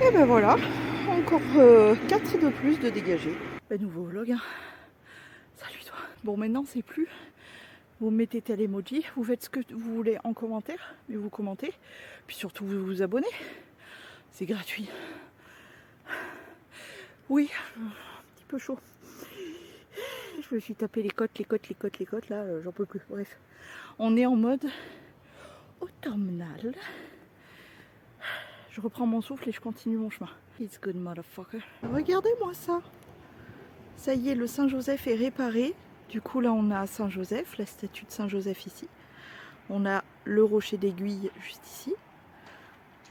Et ben voilà, encore 4 de plus de dégagés. Ben, nouveau vlog, hein. Salut toi. Bon, maintenant c'est plus. Vous mettez tel emoji, vous faites ce que vous voulez en commentaire, mais vous commentez. Puis surtout vous vous abonnez. C'est gratuit. Oui, un petit peu chaud. Je me suis tapé les côtes, là, j'en peux plus. Bref, on est en mode automnal. Je reprends mon souffle et je continue mon chemin. It's good motherfucker. Regardez-moi ça. Ça y est, le Saint-Joseph est réparé. Du coup, là, on a Saint-Joseph, la statue de Saint-Joseph ici. On a le rocher d'Aiguille juste ici.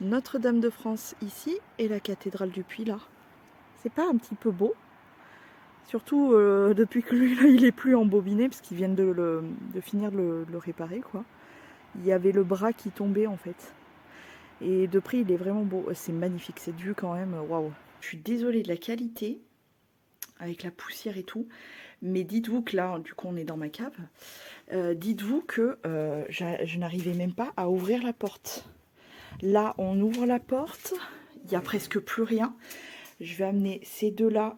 Notre-Dame de France ici. Et la cathédrale du Puy là. C'est pas un petit peu beau? Surtout depuis que lui, là, il est plus embobiné, parce qu'ils viennent de finir de le réparer, quoi. Il y avait le bras qui tombait, en fait. Et de près, il est vraiment beau. C'est magnifique, cette vue quand même. Waouh. Je suis désolée de la qualité, avec la poussière et tout. Mais dites-vous que là, du coup, on est dans ma cave. Dites-vous que je n'arrivais même pas à ouvrir la porte. Là, on ouvre la porte. Il n'y a presque plus rien. Je vais amener ces deux-là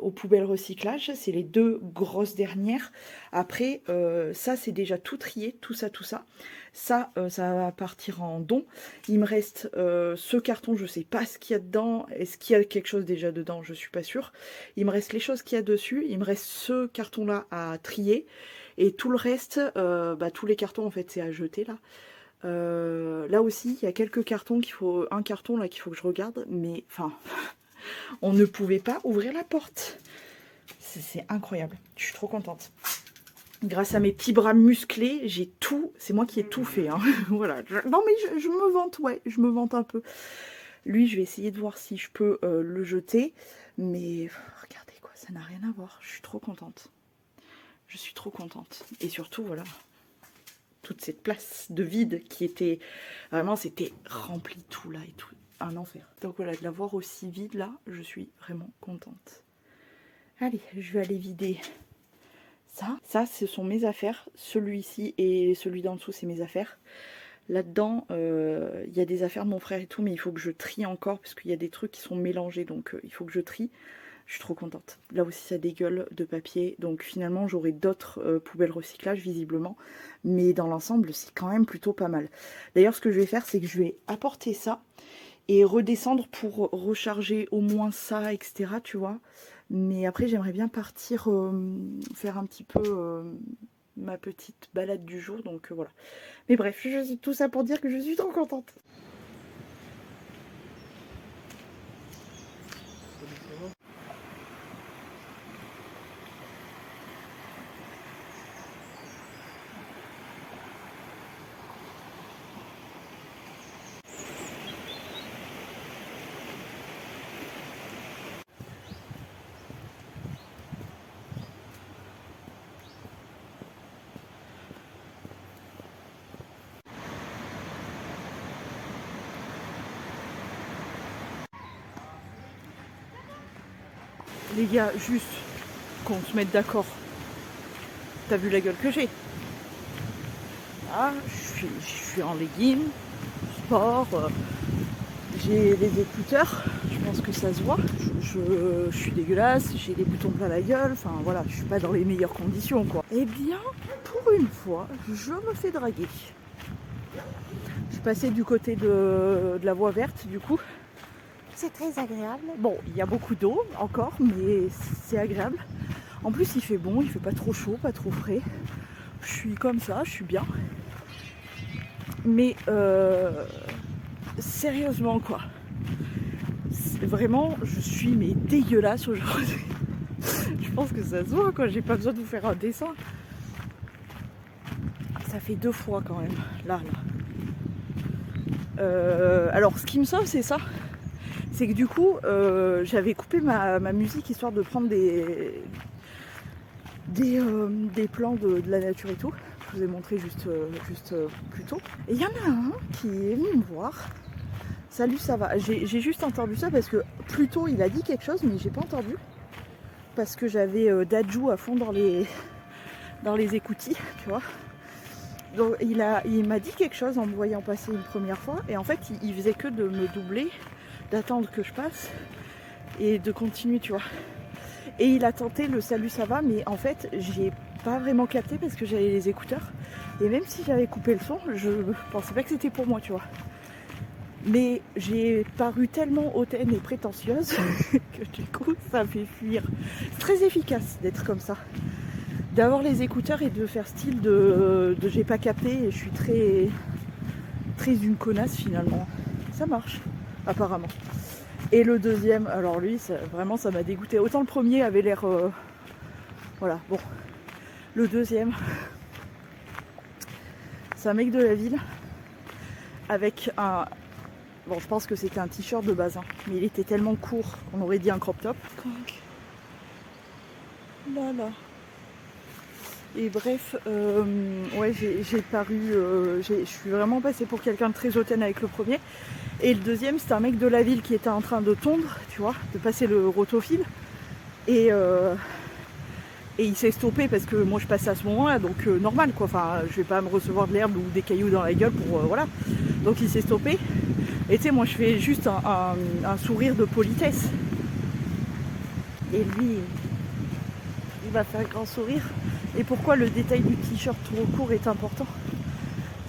aux poubelles recyclage. C'est les deux grosses dernières. Après, ça, c'est déjà tout trié. Tout ça, tout ça. Ça, ça va partir en don. Il me reste ce carton. Je ne sais pas ce qu'il y a dedans. Est-ce qu'il y a quelque chose déjà dedans? Je ne suis pas sûre. Il me reste les choses qu'il y a dessus. Il me reste ce carton-là à trier. Et tout le reste, tous les cartons, en fait, c'est à jeter, là. Là aussi, il y a quelques cartons qu'il faut... Un carton, là, qu'il faut que je regarde. Mais, enfin... On ne pouvait pas ouvrir la porte. C'est incroyable. Je suis trop contente. Grâce à mes petits bras musclés, j'ai tout. C'est moi qui ai tout fait. Hein. Voilà. Non mais je me vante, ouais. Je me vante un peu. Lui, je vais essayer de voir si je peux le jeter. Mais regardez quoi, ça n'a rien à voir. Je suis trop contente. Je suis trop contente. Et surtout, voilà. Toute cette place de vide qui était... Vraiment, c'était rempli tout là et tout. Un enfer. Donc voilà, de la voir aussi vide là, je suis vraiment contente. Allez, je vais aller vider ça. Ça, ce sont mes affaires. Celui-ci et celui d'en dessous, c'est mes affaires. Là-dedans, il y a des affaires de mon frère et tout, mais il faut que je trie encore parce qu'il y a des trucs qui sont mélangés, donc il faut que je trie. Je suis trop contente. Là aussi, ça dégueule de papier. Donc finalement, j'aurai d'autres poubelles recyclage, visiblement. Mais dans l'ensemble, c'est quand même plutôt pas mal. D'ailleurs, ce que je vais faire, c'est que je vais apporter ça et redescendre pour recharger au moins ça, etc. Tu vois. Mais après, j'aimerais bien partir faire un petit peu ma petite balade du jour. Donc voilà. Mais bref, tout ça pour dire que je suis trop contente. Les gars, juste qu'on se mette d'accord. T'as vu la gueule que j'ai? Ah, je suis en leggings, sport, j'ai les écouteurs, je pense que ça se voit. Je suis dégueulasse, j'ai des boutons plein la gueule, enfin voilà, je suis pas dans les meilleures conditions quoi. Eh bien, pour une fois, je me fais draguer. Je suis passée du côté de la voie verte du coup. C'est très agréable. Bon, il y a beaucoup d'eau encore, mais c'est agréable. En plus, il fait bon, il fait pas trop chaud, pas trop frais. Je suis comme ça, je suis bien. Mais sérieusement quoi. Vraiment, je suis mais dégueulasse aujourd'hui. Je pense que ça se voit quoi, j'ai pas besoin de vous faire un dessin. Ça fait 2 fois quand même, là. Alors, ce qui me sauve, c'est ça. C'est que du coup, j'avais coupé ma musique histoire de prendre des plans de la nature et tout. Je vous ai montré juste plus tôt. Et il y en a un qui est venu me voir. Salut, ça va. J'ai juste entendu ça parce que plus tôt il a dit quelque chose, mais j'ai pas entendu. Parce que j'avais Dajou à fond dans les écoutilles, tu vois. Donc il m'a dit quelque chose en me voyant passer une première fois. Et en fait, il faisait que de me doubler d'attendre que je passe et de continuer, tu vois. Et il a tenté le salut ça va, mais en fait j'ai pas vraiment capté parce que j'avais les écouteurs. Et même si j'avais coupé le son, je pensais pas que c'était pour moi, tu vois. Mais j'ai paru tellement hautaine et prétentieuse que du coup ça fait fuir. C'est très efficace d'être comme ça. D'avoir les écouteurs et de faire style de j'ai pas capté et je suis très une connasse finalement. Ça marche, apparemment. Et le deuxième, alors lui, vraiment ça m'a dégoûté. Autant le premier avait l'air... voilà, bon. Le deuxième, c'est un mec de la ville avec un... Bon, je pense que c'était un t-shirt de base, hein, mais il était tellement court qu'on aurait dit un crop top. Là, là. Et bref, ouais, j'ai paru... je suis vraiment passée pour quelqu'un de très hautaine avec le premier. Et le deuxième, c'était un mec de la ville qui était en train de tondre, tu vois, de passer le rotofil. Et il s'est stoppé parce que moi je passais à ce moment-là, donc normal quoi. Enfin, je vais pas me recevoir de l'herbe ou des cailloux dans la gueule pour... voilà. Donc il s'est stoppé. Et tu sais, moi je fais juste un sourire de politesse. Et lui, il va faire un grand sourire. Et pourquoi le détail du t-shirt trop court est important?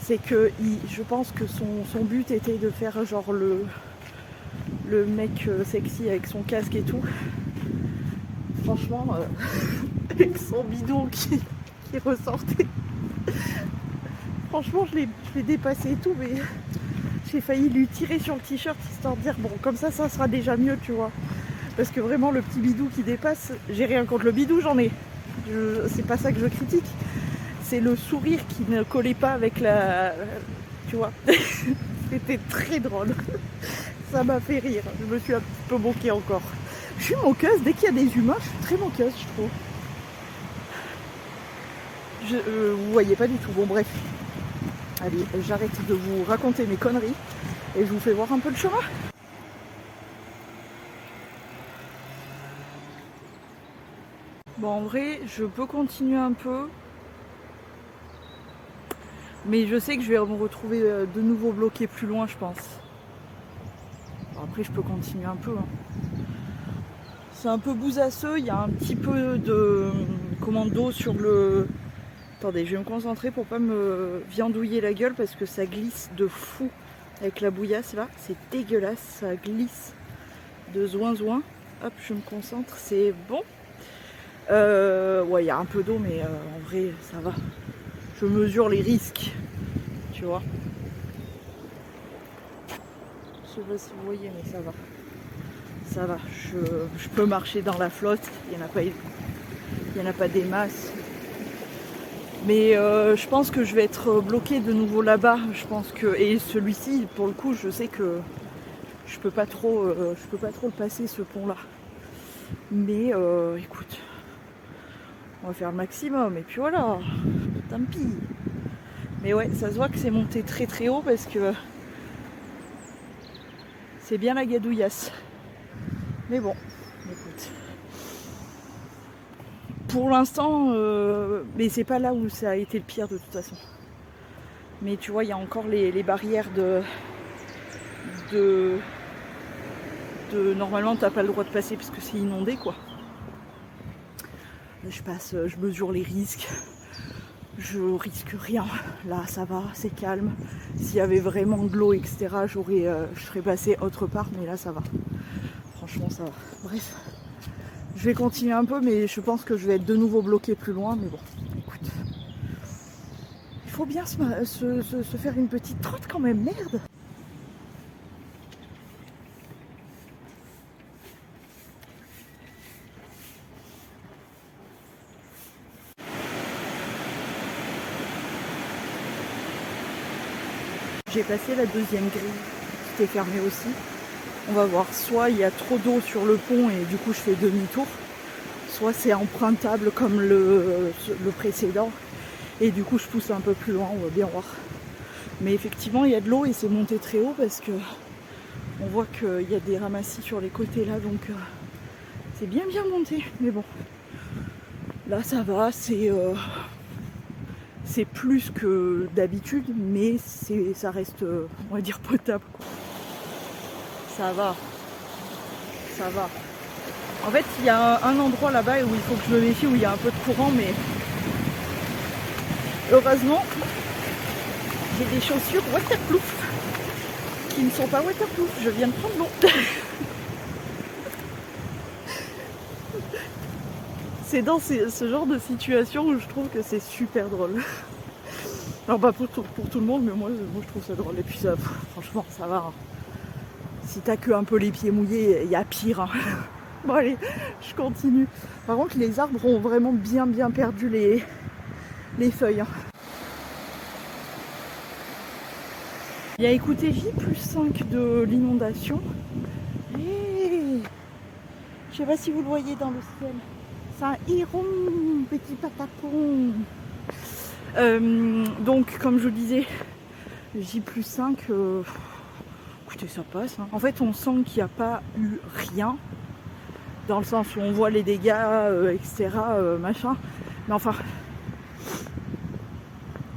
C'est que je pense que son but était de faire genre le mec sexy avec son casque et tout. Franchement, avec son bidon qui ressortait. Franchement, je l'ai dépassé et tout, mais j'ai failli lui tirer sur le t-shirt histoire de dire bon, comme ça sera déjà mieux, tu vois. Parce que vraiment, le petit bidou qui dépasse, j'ai rien contre le bidou, j'en ai. C'est pas ça que je critique. C'est le sourire qui ne collait pas avec la... Tu vois. C'était très drôle. Ça m'a fait rire. Je me suis un petit peu moquée encore. Je suis moqueuse. Dès qu'il y a des humains, je suis très moqueuse, je trouve. Vous voyez pas du tout. Bon, bref. Allez, j'arrête de vous raconter mes conneries. Et je vous fais voir un peu le chemin. Bon, en vrai, je peux continuer un peu. Mais je sais que je vais me retrouver de nouveau bloqué plus loin, je pense. Bon, après, je peux continuer un peu. Hein. C'est un peu bousasseux. Il y a un petit peu de d'eau sur le... Attendez, je vais me concentrer pour pas me viandouiller la gueule parce que ça glisse de fou avec la bouillasse là. C'est dégueulasse, ça glisse de zoin. Hop, je me concentre, c'est bon. Ouais, il y a un peu d'eau, mais en vrai, ça va. Je mesure les risques, tu vois. Je sais pas si vous voyez, mais ça va. Ça va, je peux marcher dans la flotte, il n'y en a pas des masses. Mais je pense que je vais être bloquée de nouveau là-bas. Je pense que... Et celui-ci, pour le coup, je sais que je peux pas trop le passer, ce pont-là. Mais écoute, on va faire le maximum, et puis voilà, tant pis. Mais ouais, ça se voit que c'est monté très très haut parce que c'est bien la gadouillasse. Mais bon, écoute. Pour l'instant, mais c'est pas là où ça a été le pire de toute façon. Mais tu vois, il y a encore les barrières de normalement t'as pas le droit de passer parce que c'est inondé quoi. Là, je passe, je mesure les risques. Je risque rien. Là, ça va, c'est calme. S'il y avait vraiment de l'eau, etc., je serais passée autre part, mais là, ça va. Franchement, ça va. Bref, je vais continuer un peu, mais je pense que je vais être de nouveau bloquée plus loin. Mais bon, écoute, il faut bien se faire une petite trotte quand même, merde. J'ai passé la deuxième grille, qui était fermée aussi. On va voir, soit il y a trop d'eau sur le pont et du coup je fais demi-tour, soit c'est empruntable comme le précédent et du coup je pousse un peu plus loin, on va bien voir. Mais effectivement il y a de l'eau et c'est monté très haut parce que on voit qu'il y a des ramassis sur les côtés là, donc c'est bien monté. Mais bon, là ça va, c'est plus que d'habitude, mais ça reste, on va dire, potable, quoi. Ça va. Ça va. En fait, il y a un endroit là-bas où il faut que je me méfie, où il y a un peu de courant, mais heureusement, j'ai des chaussures waterproof qui ne sont pas waterproof. Je viens de prendre l'eau. C'est dans ce genre de situation où je trouve que c'est super drôle. Alors pas pour tout le monde, mais moi je trouve ça drôle. Et puis ça, franchement, ça va. Hein. Si t'as que un peu les pieds mouillés, il y a pire. Hein. Bon allez, je continue. Par contre, les arbres ont vraiment bien perdu les feuilles. Hein. Il y a écouté J+5 de l'inondation. Et je sais pas si vous le voyez dans le ciel. C'est un héron, petit patapon. Donc, comme je vous disais, J+5, écoutez, ça passe. Hein. En fait, on sent qu'il n'y a pas eu rien, dans le sens où on voit les dégâts, etc., machin. Mais enfin,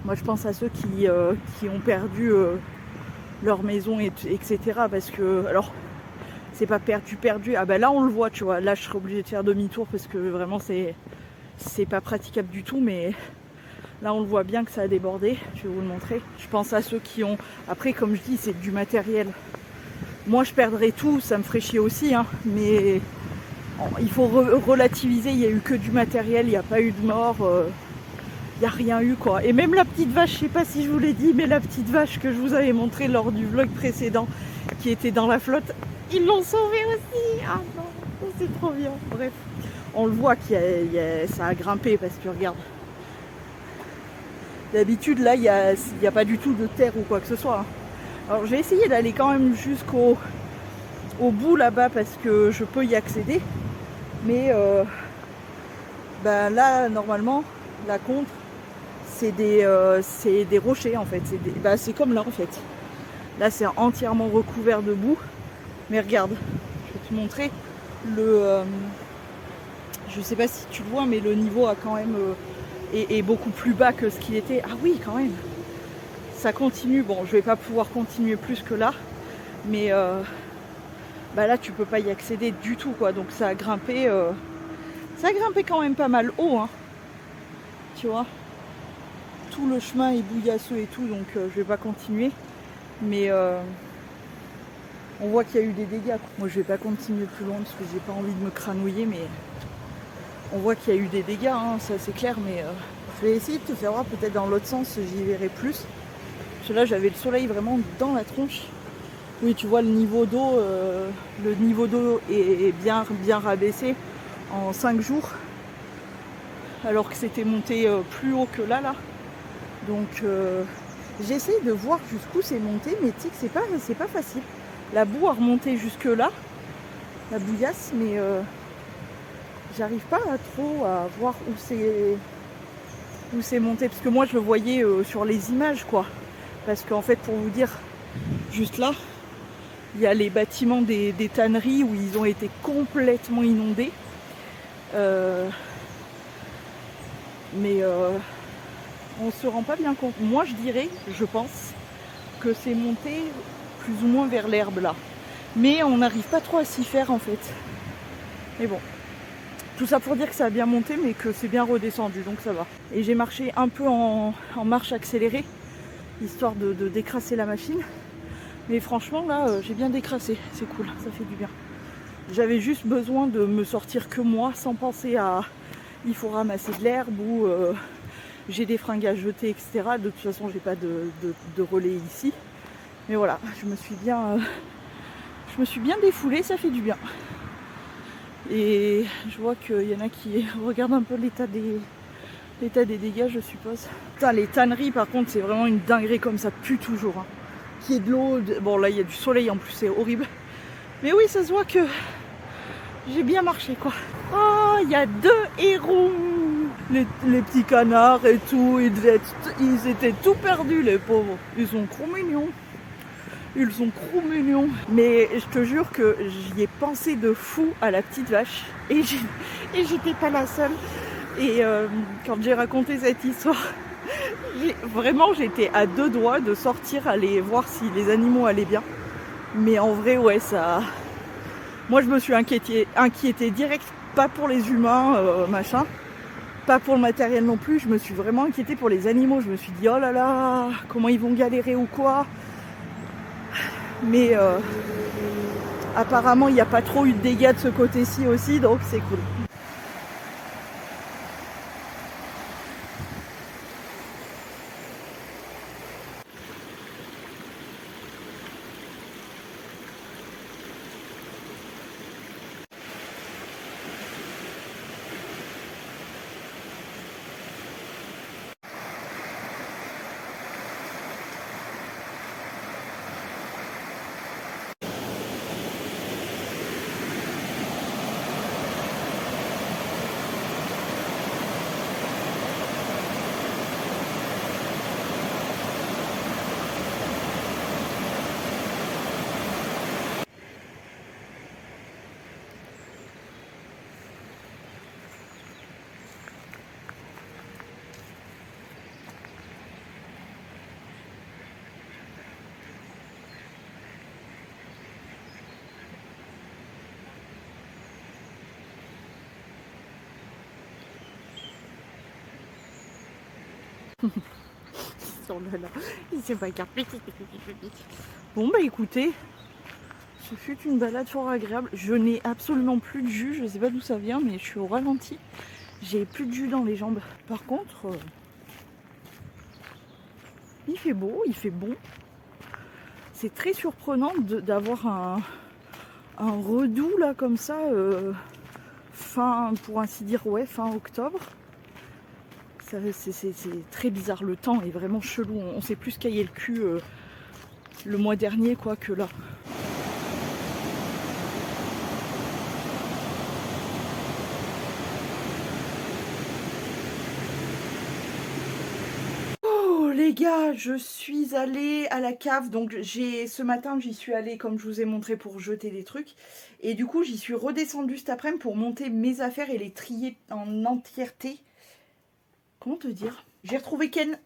moi je pense à ceux qui ont perdu leur maison, etc. Parce que, alors, c'est pas perdu. Ah bah là, on le voit, tu vois. Là, je serais obligée de faire demi-tour parce que vraiment, c'est pas praticable du tout, mais... Là, on le voit bien que ça a débordé. Je vais vous le montrer. Je pense à ceux qui ont... Après, comme je dis, c'est du matériel. Moi, je perdrais tout. Ça me ferait chier aussi. Hein. Mais il faut relativiser. Il n'y a eu que du matériel. Il n'y a pas eu de mort. Il n'y a rien eu, quoi. Et même la petite vache, je ne sais pas si je vous l'ai dit, mais la petite vache que je vous avais montrée lors du vlog précédent, qui était dans la flotte, ils l'ont sauvée aussi. Ah non, c'est trop bien. Bref, on le voit ça a grimpé parce que, regarde, d'habitude, là, il n'y a pas du tout de terre ou quoi que ce soit. Hein. Alors, j'ai essayé d'aller quand même jusqu'au bout là-bas parce que je peux y accéder. Mais ben là, normalement, la contre, c'est des rochers, en fait. C'est comme là, en fait. Là, c'est entièrement recouvert de boue. Mais regarde, je vais te montrer. Je sais pas si tu le vois, mais le niveau a quand même... est beaucoup plus bas que ce qu'il était. Ah oui, quand même. Ça continue. Bon, je vais pas pouvoir continuer plus que là. Mais bah là, tu peux pas y accéder du tout, quoi. Donc ça a grimpé quand même pas mal haut. Hein. Tu vois. Tout le chemin est bouillasseux et tout. Donc je vais pas continuer. Mais on voit qu'il y a eu des dégâts. Moi, je vais pas continuer plus loin parce que j'ai pas envie de me cranouiller. Mais... on voit qu'il y a eu des dégâts, hein, ça c'est clair, mais je vais essayer de te faire voir peut-être dans l'autre sens, j'y verrai plus. Parce que là j'avais le soleil vraiment dans la tronche. Oui, tu vois le niveau d'eau est bien rabaissé en 5 jours. Alors que c'était monté plus haut que là. Donc j'essaye de voir jusqu'où c'est monté, mais tu sais que c'est pas facile. La boue a remonté jusque là, la bouillasse, mais... j'arrive pas trop à voir où c'est monté, parce que moi je le voyais sur les images, quoi. Parce qu'en fait, pour vous dire, juste là, il y a les bâtiments des tanneries où ils ont été complètement inondés. Mais on se rend pas bien compte. Moi je dirais, je pense, que c'est monté plus ou moins vers l'herbe là. Mais on n'arrive pas trop à s'y faire en fait. Mais bon. Tout ça pour dire que ça a bien monté, mais que c'est bien redescendu, donc ça va. Et j'ai marché un peu en marche accélérée, histoire de décrasser la machine. Mais franchement, là, j'ai bien décrassé. C'est cool, ça fait du bien. J'avais juste besoin de me sortir que moi, sans penser à... il faut ramasser de l'herbe ou j'ai des fringues à jeter, etc. De toute façon, j'ai pas de relais ici. Mais voilà, je me suis bien défoulée, ça fait du bien. Et je vois qu'il y en a qui regardent un peu l'état des dégâts, je suppose. Putain, les tanneries, par contre, c'est vraiment une dinguerie comme ça pue toujours. Hein. Qu'il y ait de l'eau, bon là il y a du soleil en plus, c'est horrible. Mais oui, ça se voit que j'ai bien marché, quoi. Oh, il y a 2 hérons. Les petits canards et tout, ils étaient tout perdus, les pauvres. Ils sont trop mignons. Ils sont trop mignons. Mais je te jure que j'y ai pensé de fou à la petite vache. Et j'étais pas la seule. Et quand j'ai raconté cette histoire, vraiment j'étais à 2 doigts de sortir, aller voir si les animaux allaient bien. Mais en vrai, ouais, ça... Moi, je me suis inquiétée direct, pas pour les humains, machin, pas pour le matériel non plus. Je me suis vraiment inquiétée pour les animaux. Je me suis dit, oh là là, comment ils vont galérer ou quoi. Mais apparemment, il n'y a pas trop eu de dégâts de ce côté-ci aussi, donc c'est cool. Il s'est pas écarté. Bon bah écoutez, ce fut une balade fort agréable. Je n'ai absolument plus de jus, je sais pas d'où ça vient, mais je suis au ralenti. J'ai plus de jus dans les jambes. Par contre, il fait beau, il fait bon. C'est très surprenant d'avoir un redoux là comme ça, fin, pour ainsi dire, ouais, fin octobre. C'est très bizarre, le temps est vraiment chelou, on s'est plus caillé le cul le mois dernier quoi que là. Oh les gars, je suis allée à la cave, donc ce matin j'y suis allée comme je vous ai montré pour jeter des trucs, et du coup j'y suis redescendue cet après-midi pour monter mes affaires et les trier en entièreté. Comment te dire? J'ai retrouvé Ken.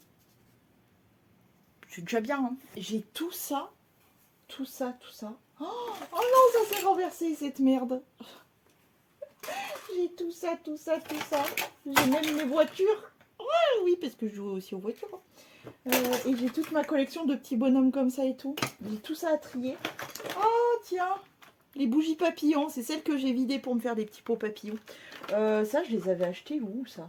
C'est déjà bien, hein. J'ai tout ça. Tout ça, tout ça. Oh, oh non, ça s'est renversé cette merde. J'ai tout ça, tout ça, tout ça. J'ai même mes voitures. Oh, oui, parce que je joue aussi aux voitures. Et j'ai toute ma collection de petits bonhommes comme ça et tout. J'ai tout ça à trier. Oh, tiens. Les bougies papillons. C'est celles que j'ai vidées pour me faire des petits pots papillons. Ça, je les avais achetées où, ça?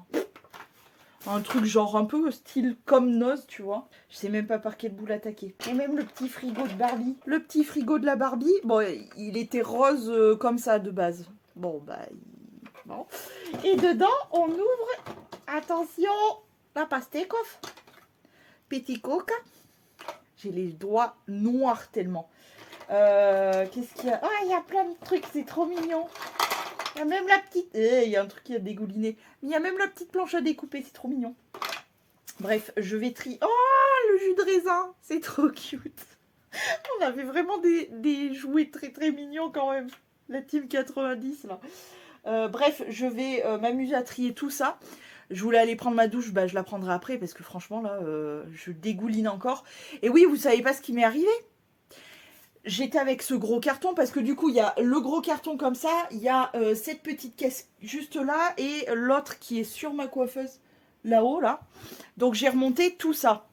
Un truc genre un peu style comme Noz, tu vois. Je sais même pas par quel bout l'attaquer. Et même le petit frigo de Barbie. Le petit frigo de la Barbie, bon, il était rose comme ça de base. Bon, bah, bon. Et dedans, on ouvre, attention, la pastèque. Petit coca. J'ai les doigts noirs tellement. Qu'est-ce qu'il y a? Oh, il y a plein de trucs, c'est trop mignon. Il y a même la petite... il y a un truc qui a dégouliné. Mais il y a même la petite planche à découper, c'est trop mignon. Bref, je vais trier... Oh, le jus de raisin, c'est trop cute. On avait vraiment des jouets très très mignons quand même. La team 90 là. Bref, je vais m'amuser à trier tout ça. Je voulais aller prendre ma douche, bah je la prendrai après parce que franchement là, je dégouline encore. Et oui, vous savez pas ce qui m'est arrivé? J'étais avec ce gros carton parce que du coup il y a le gros carton comme ça, il y a cette petite caisse juste là et l'autre qui est sur ma coiffeuse là-haut là. Donc j'ai remonté tout ça.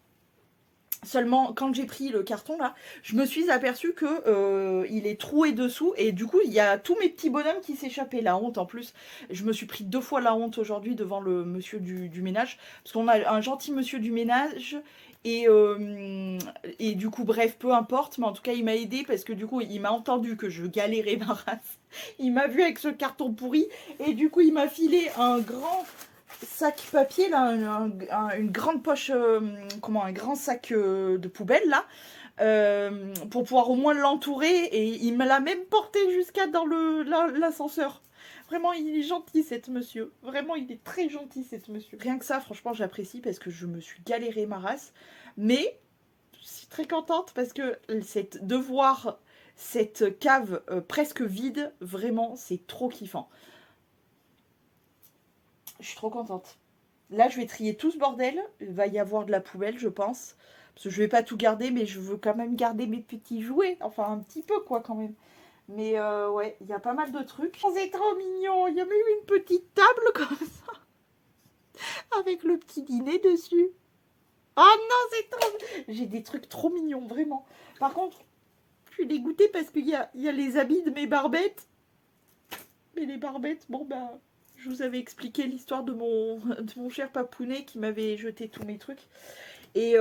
Seulement quand j'ai pris le carton là, je me suis aperçue que il est troué dessous et du coup il y a tous mes petits bonhommes qui s'échappaient. La honte en plus. Je me suis pris 2 fois la honte aujourd'hui devant le monsieur du ménage. Parce qu'on a un gentil monsieur du ménage. Et du coup, bref, peu importe, mais en tout cas, il m'a aidé parce que du coup, il m'a entendu que je galérais ma race. Il m'a vu avec ce carton pourri et du coup, il m'a filé un grand sac papier, là, une grande poche, un grand sac de poubelle, là, pour pouvoir au moins l'entourer et il me l'a même porté jusqu'à dans l'ascenseur. Vraiment, il est gentil, cet monsieur. Vraiment, il est très gentil, cet monsieur. Rien que ça, franchement, j'apprécie parce que je me suis galéré ma race. Mais je suis très contente parce que de voir cette cave presque vide, vraiment, c'est trop kiffant. Je suis trop contente. Là, je vais trier tout ce bordel. Il va y avoir de la poubelle, je pense. Parce que je vais pas tout garder, mais je veux quand même garder mes petits jouets. Enfin, un petit peu, quoi, quand même. Mais ouais, il y a pas mal de trucs. Oh, c'est trop mignon. Il y a même une petite table comme ça. Avec le petit dîner dessus. Oh non, c'est trop... J'ai des trucs trop mignons, vraiment. Par contre, je suis dégoûtée parce qu'il y a les habits de mes barbettes. Mais les barbettes, bon bah... Je vous avais expliqué l'histoire de mon cher papounet qui m'avait jeté tous mes trucs. Et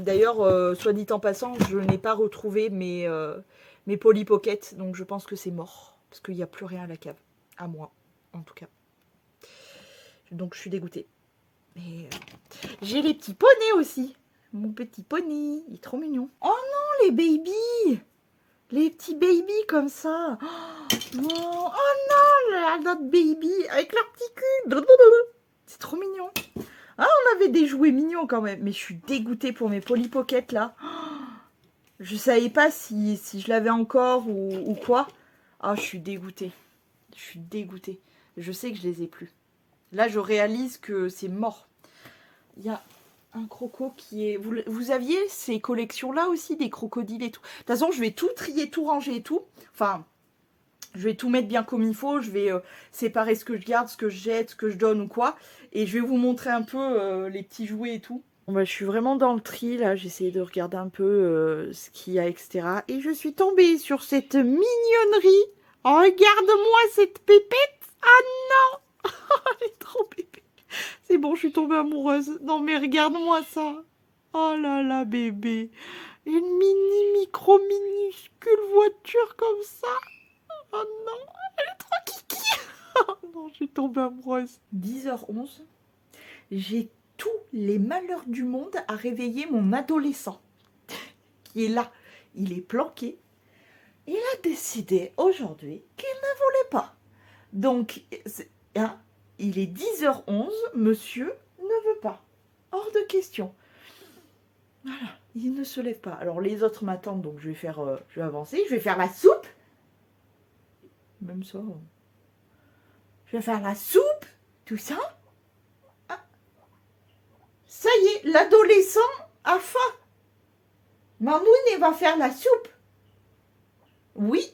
d'ailleurs, soit dit en passant, je n'ai pas retrouvé mes Polly Pocket. Donc je pense que c'est mort. Parce qu'il n'y a plus rien à la cave. À moi, en tout cas. Donc je suis dégoûtée. Mais j'ai les petits poneys aussi. Mon petit poney, il est trop mignon. Oh non, les babies! Les petits babies comme ça. Oh non, notre baby avec leur petit cul. C'est trop mignon. Ah, on avait des jouets mignons quand même. Mais je suis dégoûtée pour mes Polly Pocket là. Je savais pas si je l'avais encore ou quoi. Ah, je suis dégoûtée. Je suis dégoûtée. Je sais que je les ai plus. Là, je réalise que c'est mort. Il y a un croco qui est... Vous aviez ces collections-là aussi, des crocodiles et tout. De toute façon, je vais tout trier, tout ranger et tout. Enfin, je vais tout mettre bien comme il faut. Je vais séparer ce que je garde, ce que je jette, ce que je donne ou quoi. Et je vais vous montrer un peu les petits jouets et tout. Bon, bah, je suis vraiment dans le tri, là. J'ai essayé de regarder un peu ce qu'il y a, etc. Et je suis tombée sur cette mignonnerie. Oh, regarde-moi cette pépette. Ah non. Elle est trop pépette. C'est bon, je suis tombée amoureuse. Non, mais regarde-moi ça. Oh là là, bébé. Une minuscule voiture comme ça. Oh non, elle est trop kiki. Oh non, je suis tombée amoureuse. 10h11. J'ai tous les malheurs du monde à réveiller mon adolescent. Qui est là. Il est planqué. Il a décidé aujourd'hui qu'il ne voulait pas. Donc, hein, il est 10h11, monsieur ne veut pas. Hors de question. Voilà, il ne se lève pas. Alors les autres m'attendent, donc je vais avancer. Je vais faire la soupe. Même ça. Je vais faire la soupe, tout ça. Ah. Ça y est, l'adolescent a faim. Mamoun, il va faire la soupe. Oui,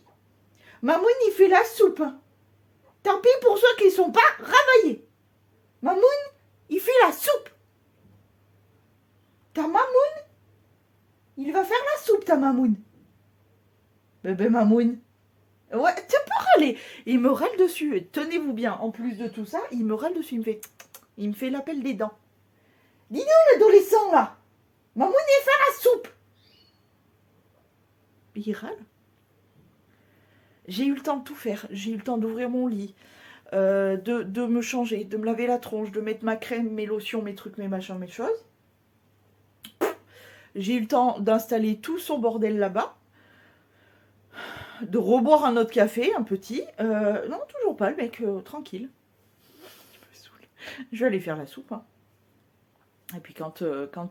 Mamoun, il fait la soupe. Tant pis pour ceux qui ne sont pas réveillés. Mamoun, il fait la soupe. Ta Mamoun, il va faire la soupe, ta Mamoun. Bébé Mamoun. Ouais, tu peux râler. Il me râle dessus. Et tenez-vous bien, en plus de tout ça, il me râle dessus. Il me fait l'appel des dents. Dis-nous, l'adolescent, là. Mamoun, il fait la soupe. Il râle. J'ai eu le temps de tout faire. J'ai eu le temps d'ouvrir mon lit, de me changer, de me laver la tronche, de mettre ma crème, mes lotions, mes trucs, mes machins, mes choses. J'ai eu le temps d'installer tout son bordel là-bas, de reboire un autre café, un petit. Non, toujours pas, le mec, tranquille. Je vais aller faire la soupe. Hein. Et puis quand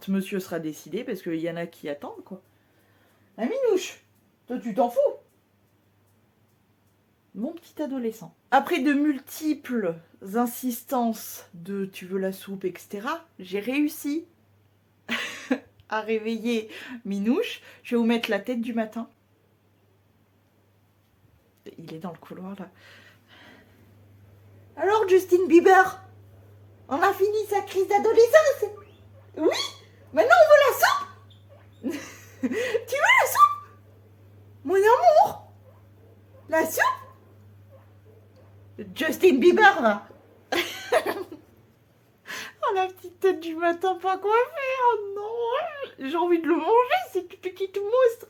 monsieur sera décidé, parce qu'il y en a qui attendent, quoi. La minouche, toi tu t'en fous. Mon petit adolescent. Après de multiples insistances de tu veux la soupe, etc., j'ai réussi à réveiller Minouche. Je vais vous mettre la tête du matin. Il est dans le couloir là. Alors Justin Bieber, on a fini sa crise d'adolescence? Oui. Maintenant on veut la soupe. Tu veux la soupe? Mon amour. La soupe? Justin Bieber là. Oh la petite tête du matin pas coiffée. Oh non, j'ai envie de le manger cette petite monstre.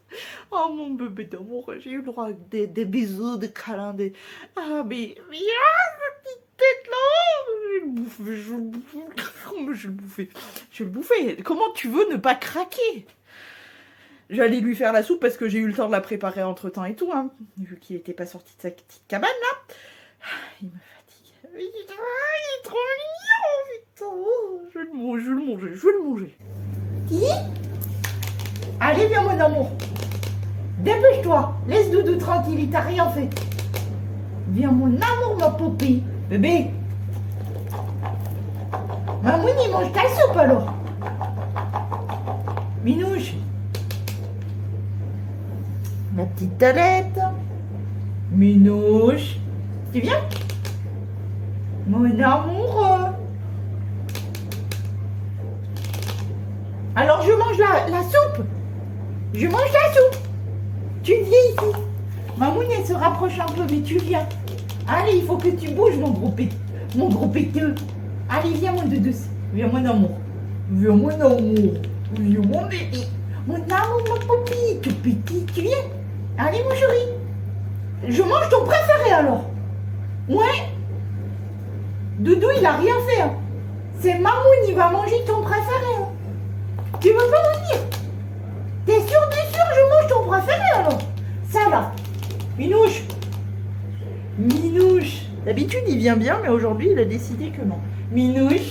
Oh mon bébé d'amour, j'ai eu le droit à des bisous, des câlins, des... Ah mais cette petite tête là. Je vais le bouffer, je vais le bouffer. Comment tu veux ne pas craquer? J'allais lui faire la soupe parce que j'ai eu le temps de la préparer entre temps et tout, hein, vu qu'il n'était pas sorti de sa petite cabane là. Il me fatigue. Il est trop mignon, putain. Je vais le manger. Qui? Allez, viens mon amour. Dépêche-toi. Laisse Doudou tranquille, il t'a rien fait. Viens mon amour, ma poupée. Bébé. Mamoun, il mange ta soupe alors. Minouche. Ma petite toilette. Minouche. Tu viens? Mon amoureux. Alors je mange la soupe. Je mange la soupe. Tu viens ici. Mamoune, elle se rapproche un peu, mais tu viens. Allez, il faut que tu bouges, mon gros péteux. Allez, viens, mon doudou. Viens, mon amour. Viens, mon amour. Viens, mon bébé. Mon amour, mon papy. Tout petit, tu viens. Allez, mon chéri. Je mange ton préféré, alors. Ouais. Doudou, il a rien fait. Hein. C'est Mamoune, il va manger ton préféré. Hein. Tu veux pas venir? T'es sûr, je mange ton préféré, alors. Ça, là. Minouche. Minouche. D'habitude, il vient bien, mais aujourd'hui, il a décidé que non. Minouche.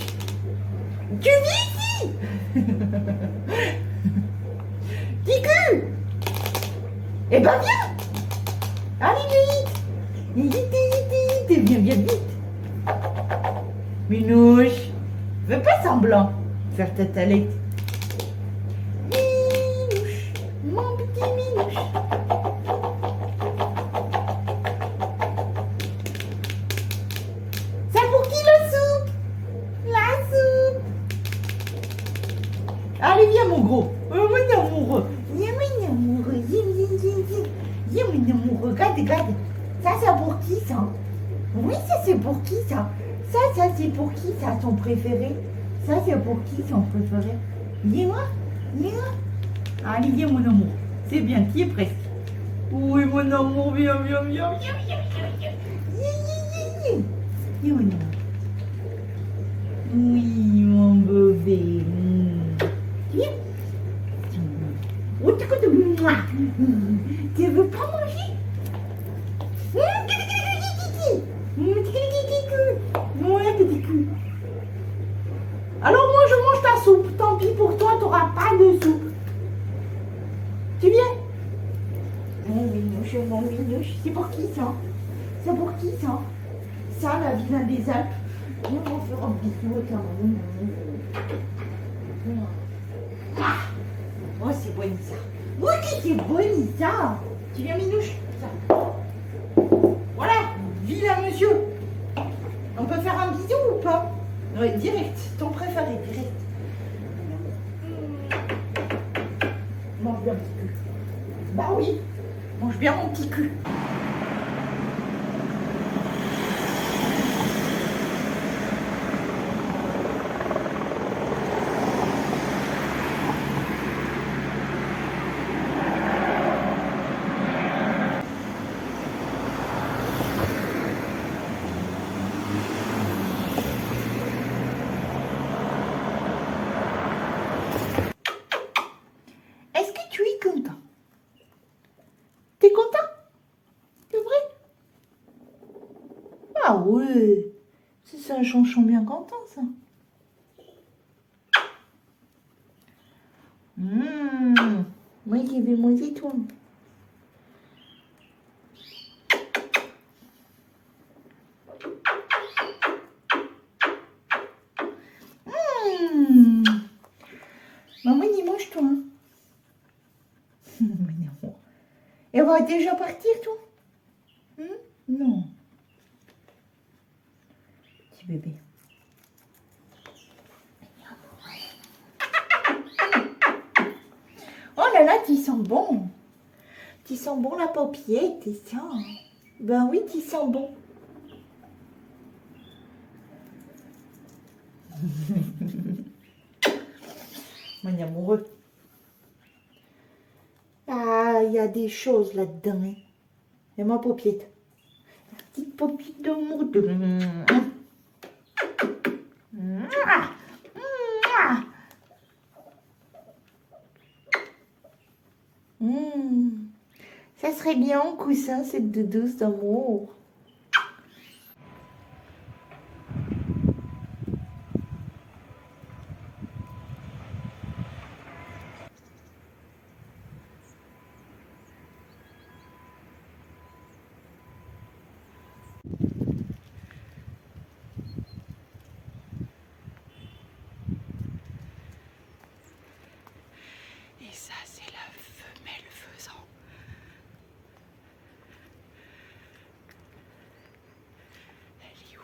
Tu viens ici. Petit cul. Eh ben, viens. Allez, vite. Viens, vite. Minouche. Fais pas semblant. Faire ta talette. Minouche. Mon petit Minouche. C'est pour qui la soupe? La soupe. Allez, viens mon gros. Mon amoureux. Viens mon amoureux. Viens mon amoureux. Regarde. Ça c'est pour qui ça? Oui, ça c'est pour qui ça? Ça c'est pour qui ça, son préféré? Ça c'est pour qui son préféré? Viens-moi. Allez, viens mon amour. C'est bien, tu es presque. Oui mon amour, viens. Viens mon amour. Oui mon bébé. Viens. Tu veux pas manger? Ouais, petit cul. Alors moi je mange ta soupe. Tant pis pour toi, t'auras pas de soupe. Tu viens? Mon Minouche. C'est pour qui ça? Ça, la vilain des Alpes. On va faire un bisou au Cameroun. Oh, c'est bon ça. Oui, c'est bon ça. Tu viens, Minouche? Ça. Voilà, vilain monsieur. On peut faire un bisou ou pas? Oui, direct, ton préféré, direct. Mange bien, petit cul. Bah oui, mange bien mon petit cul. Est-ce que tu es content? T'es content? C'est vrai? Ah ouais, c'est un chanchon bien content ça. Moi qui vais manger toi. Maman, il mange toi. Elle va déjà partir toi? Non. Petit bébé. Oh là là, tu sens bon. Tu sens bon la paupiette, tu sens. Ben oui, tu sens bon. Mon amoureux. Ah, il y a des choses là-dedans. Hein. Et ma paupiette. La petite paupiette d'amour. Ça serait bien en coussin, cette douce d'amour. c'est la femelle faisan. Elle est où?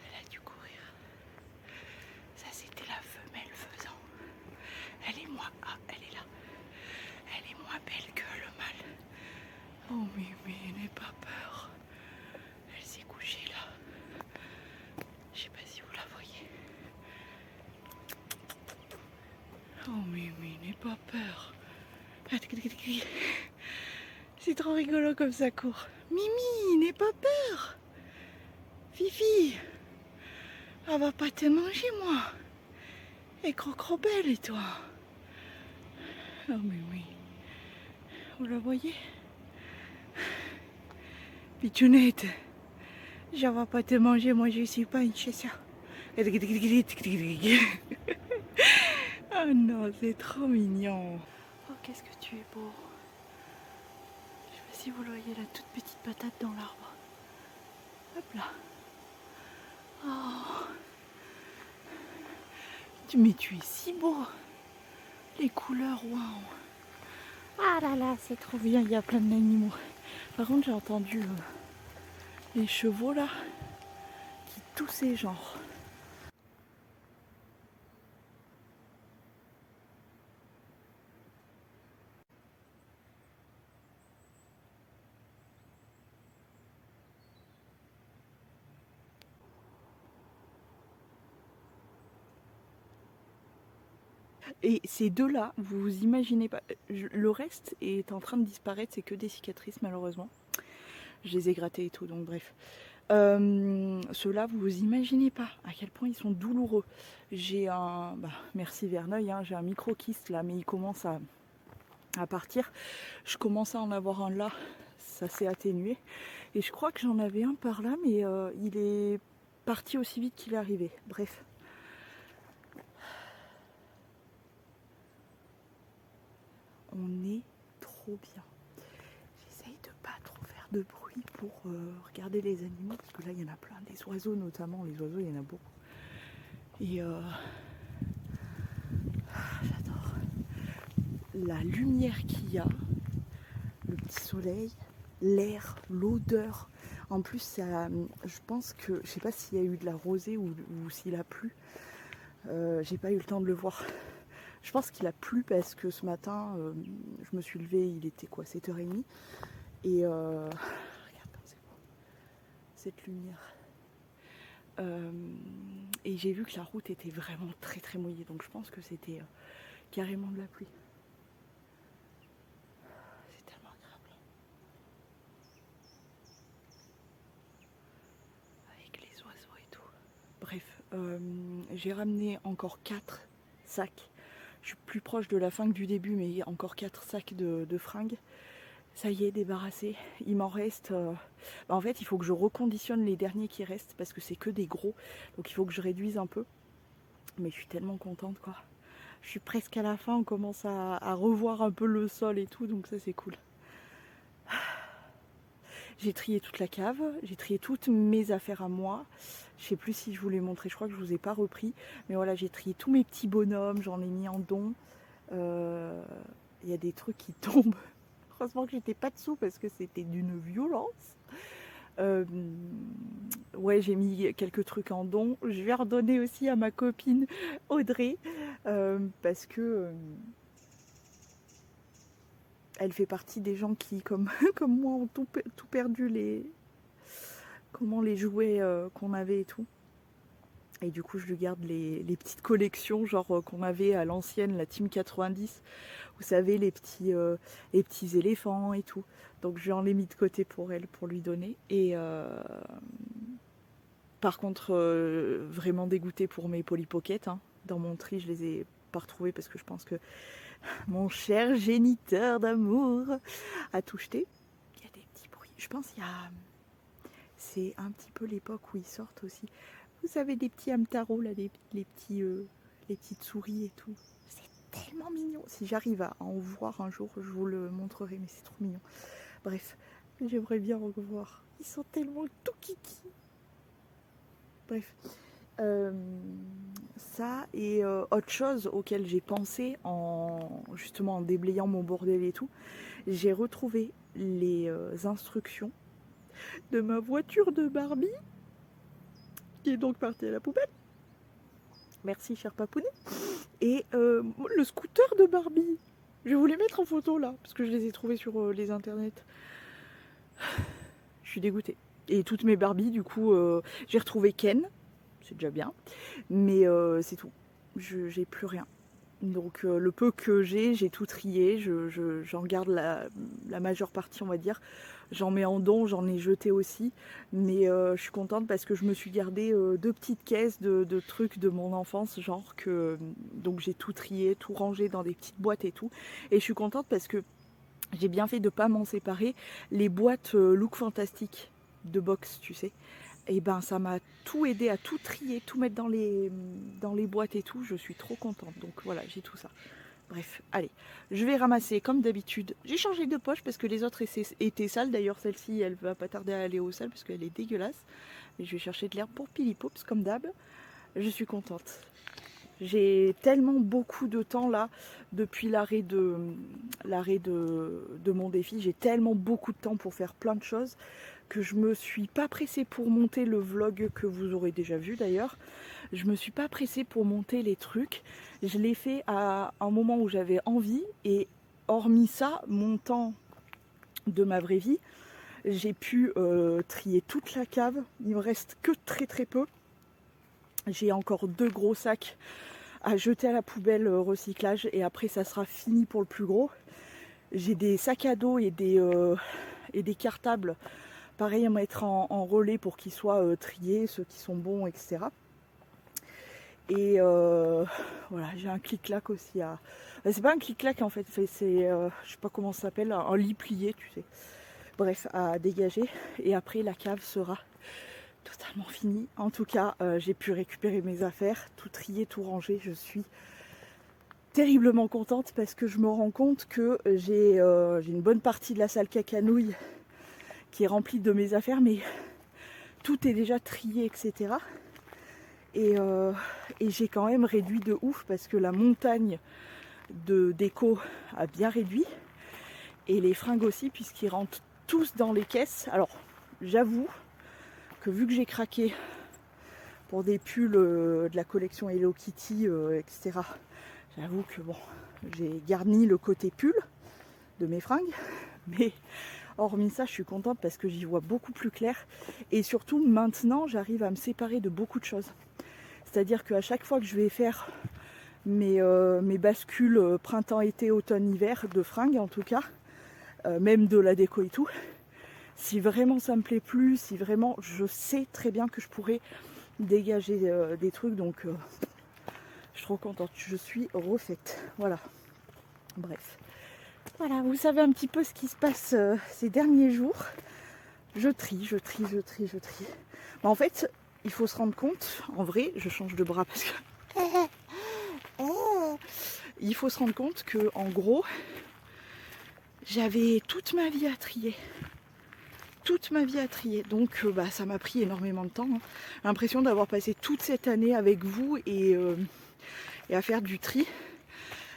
Elle a dû courir. Ça c'était la femelle faisan. Elle est moins... Ah, elle est là. Elle est moins belle que le mâle. Oh Mimi, n'aie pas peur. Elle s'est couchée là. Je sais pas si vous la voyez. Oh Mimi, n'aie pas peur. C'est trop rigolo comme ça court. Mimi, n'aie pas peur. Fifi, elle va pas te manger moi. Elle est trop belle et toi. Oh Mimi, vous la voyez? Pichounette, je vais pas te manger, moi je suis pas une chasseur. Oh non, c'est trop mignon. Oh, qu'est-ce que tu es beau. Je sais pas si vous voyez la toute petite patate dans l'arbre. Hop là. Oh. Mais tu es si beau. Les couleurs, waouh. Ah là là, c'est trop bien, il y a plein d'animaux. Par contre, j'ai entendu les chevaux là, qui toussaient genre. Et ces deux-là, vous vous imaginez pas, le reste est en train de disparaître, c'est que des cicatrices malheureusement. Je les ai grattés et tout, donc bref. Ceux-là, vous vous imaginez pas à quel point ils sont douloureux. J'ai un, merci Verneuil, hein, j'ai un micro-kyste là, mais il commence à partir. Je commence à en avoir un là, ça s'est atténué. Et je crois que j'en avais un par là, mais il est parti aussi vite qu'il est arrivé. Bref. On est trop bien. J'essaye de pas trop faire de bruit pour regarder les animaux, parce que là il y en a plein, des oiseaux notamment, les oiseaux il y en a beaucoup. Et j'adore la lumière qu'il y a, le petit soleil, l'air, l'odeur. En plus, ça, je pense que, je sais pas s'il y a eu de la rosée ou s'il a plu. J'ai pas eu le temps de le voir. Je pense qu'il a plu parce que ce matin, je me suis levée, il était quoi, 7h30. Et regarde comme c'est beau, cette lumière. Et j'ai vu que la route était vraiment très très mouillée, donc je pense que c'était carrément de la pluie. C'est tellement agréable. Avec les oiseaux et tout. Bref, j'ai ramené encore 4 sacs. Je suis plus proche de la fin que du début, mais il y a encore 4 sacs de fringues. Ça y est, débarrassé. Il m'en reste... en fait, il faut que je reconditionne les derniers qui restent, parce que c'est que des gros. Donc il faut que je réduise un peu. Mais je suis tellement contente, quoi. Je suis presque à la fin, on commence à revoir un peu le sol et tout, donc ça c'est cool. J'ai trié toute la cave, j'ai trié toutes mes affaires à moi. Je sais plus si je vous l'ai montré, je crois que je vous ai pas repris. Mais voilà, j'ai trié tous mes petits bonhommes, j'en ai mis en don. Il y a des trucs qui tombent. Heureusement que j'étais pas dessous parce que c'était d'une violence. Ouais, j'ai mis quelques trucs en don. Je vais redonner aussi à ma copine Audrey parce que elle fait partie des gens qui, comme moi, ont tout perdu les jouets qu'on avait et tout. Et du coup, je lui garde les petites collections, genre qu'on avait à l'ancienne, la Team 90. Vous savez, les petits éléphants et tout. Donc, j'en ai mis de côté pour elle, pour lui donner. Et par contre, vraiment dégoûtée pour mes Polly Pocket. Hein. Dans mon tri, je les ai pas retrouvés parce que je pense que mon cher géniteur d'amour a tout jeté. Il y a des petits bruits. Je pense qu'il y a... C'est un petit peu l'époque où ils sortent aussi. Vous savez, des petits hamtaros, là, les petites souris et tout. C'est tellement mignon. Si j'arrive à en voir un jour, je vous le montrerai, mais c'est trop mignon. Bref, j'aimerais bien en voir. Ils sont tellement tout kiki. Bref. Euh, Ça et autre chose auquel j'ai pensé justement en déblayant mon bordel et tout, j'ai retrouvé les instructions de ma voiture de Barbie qui est donc partie à la poubelle. Merci cher papounet. Et le scooter de Barbie. Je vais vous les mettre en photo là, parce que je les ai trouvés sur les internets. Je suis dégoûtée. Et toutes mes Barbies, du coup, j'ai retrouvé Ken, c'est déjà bien, mais c'est tout. J'ai plus rien. Donc le peu que j'ai tout trié, j'en garde la majeure partie on va dire. J'en mets en don, j'en ai jeté aussi. Mais je suis contente parce que je me suis gardé 2 petites caisses de trucs de mon enfance, genre que. Donc j'ai tout trié, tout rangé dans des petites boîtes et tout. Et je suis contente parce que j'ai bien fait de ne pas m'en séparer. Les boîtes Look Fantastique de box, tu sais. Et ben ça m'a tout aidé à tout trier, tout mettre dans les boîtes et tout. Je suis trop contente. Donc voilà, j'ai tout ça. Bref, allez, je vais ramasser comme d'habitude. J'ai changé de poche parce que les autres étaient sales. D'ailleurs, celle-ci, elle va pas tarder à aller au sale parce qu'elle est dégueulasse. Et je vais chercher de l'herbe pour Pili Pops comme d'hab. Je suis contente. J'ai tellement beaucoup de temps là, depuis l'arrêt de mon défi. J'ai tellement beaucoup de temps pour faire plein de choses que je me suis pas pressée pour monter le vlog que vous aurez déjà vu d'ailleurs. Je me suis pas pressée pour monter les trucs. Je l'ai fait à un moment où j'avais envie et hormis ça, mon temps de ma vraie vie, j'ai pu trier toute la cave. Il me reste que très très peu. J'ai encore 2 gros sacs à jeter à la poubelle recyclage et après ça sera fini pour le plus gros. J'ai des sacs à dos et des cartables pareil à mettre en relais pour qu'ils soient triés, ceux qui sont bons, etc. Et voilà, j'ai un clic-clac aussi à. C'est pas un clic-clac en fait, c'est je sais pas comment ça s'appelle, un lit plié, tu sais. Bref, à dégager. Et après la cave sera totalement finie. En tout cas, j'ai pu récupérer mes affaires, tout trier, tout ranger. Je suis terriblement contente parce que je me rends compte que j'ai une bonne partie de la salle cacanouille qui est remplie de mes affaires, mais tout est déjà trié, etc. Et j'ai quand même réduit de ouf parce que la montagne de déco a bien réduit. Et les fringues aussi, puisqu'ils rentrent tous dans les caisses. Alors, j'avoue que vu que j'ai craqué pour des pulls de la collection Hello Kitty, etc., j'avoue que bon, j'ai garni le côté pull de mes fringues. Mais hormis ça, je suis contente parce que j'y vois beaucoup plus clair. Et surtout, maintenant, j'arrive à me séparer de beaucoup de choses. C'est-à-dire qu'à chaque fois que je vais faire mes bascules printemps, été, automne, hiver, de fringues en tout cas, même de la déco et tout, si vraiment ça me plaît plus, si vraiment je sais très bien que je pourrais dégager des trucs, donc je suis trop contente, je suis refaite. Voilà, bref. Voilà, vous savez un petit peu ce qui se passe ces derniers jours. Je trie. Mais en fait, il faut se rendre compte, en vrai, je change de bras parce que... Il faut se rendre compte que, en gros, j'avais toute ma vie à trier. Toute ma vie à trier. Donc, ça m'a pris énormément de temps. Hein. L'impression d'avoir passé toute cette année avec vous et à faire du tri.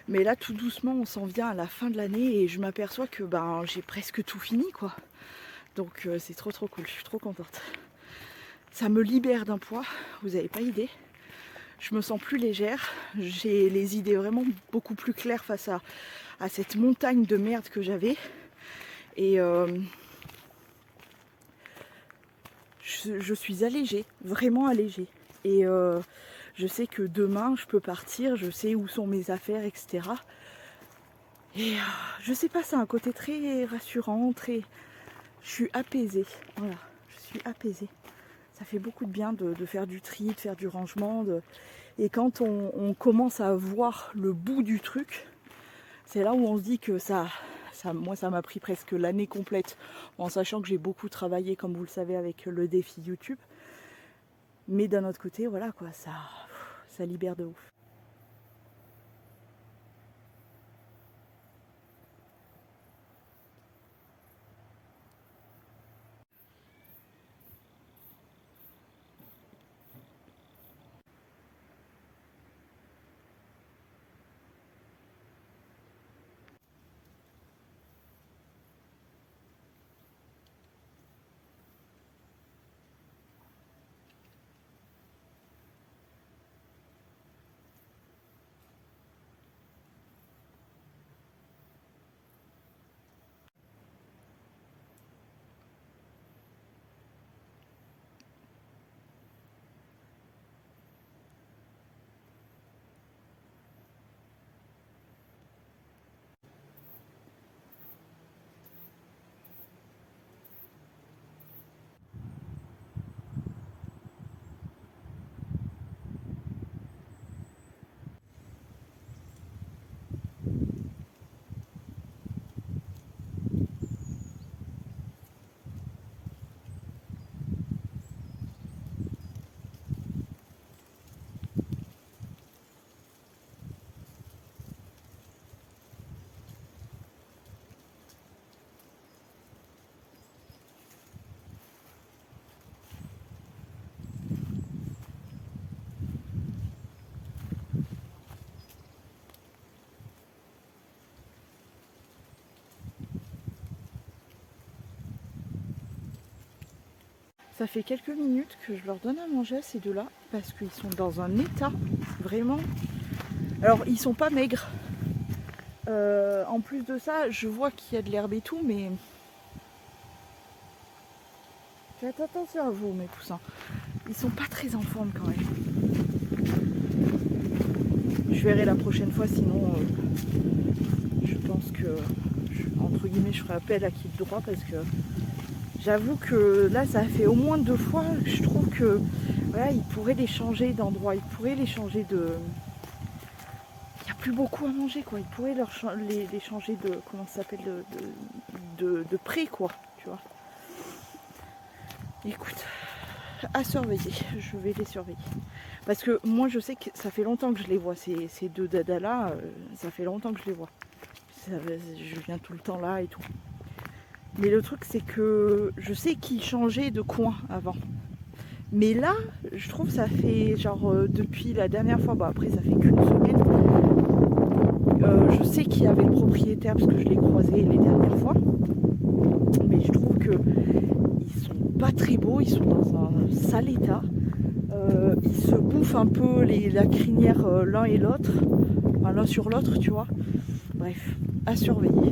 Mais là, tout doucement, on s'en vient à la fin de l'année et je m'aperçois que j'ai presque tout fini, quoi. Donc, c'est trop cool. Je suis trop contente. Ça me libère d'un poids, vous n'avez pas idée. Je me sens plus légère, j'ai les idées vraiment beaucoup plus claires face à cette montagne de merde que j'avais. Et je suis allégée, vraiment allégée. Et je sais que demain je peux partir, je sais où sont mes affaires, etc. Et je sais pas, c'est un côté très rassurant, je suis apaisée, voilà, je suis apaisée. Ça fait beaucoup de bien de faire du tri, de faire du rangement. Et quand on commence à voir le bout du truc, c'est là où on se dit que moi ça m'a pris presque l'année complète, en sachant que j'ai beaucoup travaillé, comme vous le savez, avec le défi YouTube. Mais d'un autre côté, voilà quoi, ça libère de ouf. Ça fait quelques minutes que je leur donne à manger à ces deux-là parce qu'ils sont dans un état vraiment. Alors ils sont pas maigres. En plus de ça, je vois qu'il y a de l'herbe et tout, mais faites attention à vous, mes poussins. Ils sont pas très en forme quand même. Je verrai la prochaine fois, sinon je pense que entre guillemets je ferai appel à qui de droit parce que j'avoue que là ça fait au moins 2 fois que je trouve que voilà, ils pourraient les changer d'endroit, ils pourraient les changer de. Il n'y a plus beaucoup à manger quoi, ils pourraient les changer de. Comment ça s'appelle, de près quoi, tu vois. Écoute, à surveiller, je vais les surveiller. Parce que moi je sais que ça fait longtemps que je les vois, ces deux dadas là, ça fait longtemps que je les vois. Je viens tout le temps là et tout. Mais le truc c'est que je sais qu'ils changeaient de coin avant. Mais là, je trouve ça fait genre depuis la dernière fois, bon après ça fait qu'une semaine, je sais qu'il y avait le propriétaire parce que je l'ai croisé les dernières fois. Mais je trouve que ils sont pas très beaux, ils sont dans un sale état. Ils se bouffent un peu la crinière l'un et l'autre, enfin, l'un sur l'autre, tu vois. Bref, à surveiller.